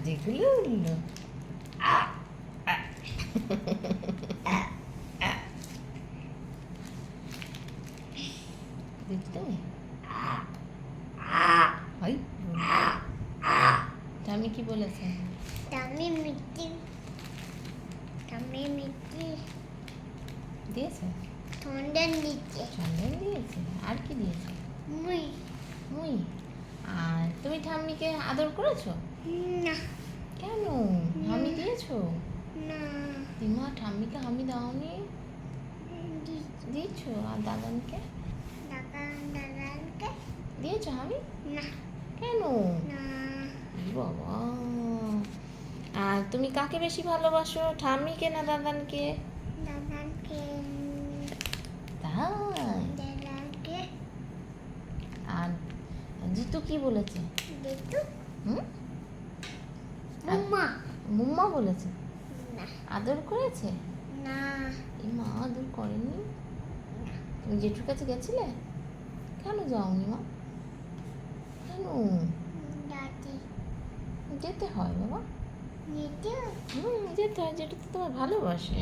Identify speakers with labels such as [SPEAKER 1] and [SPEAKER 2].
[SPEAKER 1] যেগুলো উঠলো দেখতে ভাই আমি কি বলেছে দিয়েছে চন্দন দিয়েছে আর কি দিয়েছে মুই আর তুমি ঠাম্মিকে আদর করেছো কেন হামি দিয়েছো দিমা ঠাম্মিকে হামি দাওনি দিয়েছো আর দাদানকে দিয়েছো হামি কেন বাবা আর তুমি কাকে বেশি ভালোবাসো ঠাম্মিকে না দাদানকে তাই আর জিতু কি বলেছে মুম্মা বলেছে আদর করেছে এই মা আদর করেনি তুমি জেঠুর কাছে গেছিলে কেন যাওনি মা কেন যেতে হয় বাবা যেতে হয় যেটা তো তোমার ভালোবাসে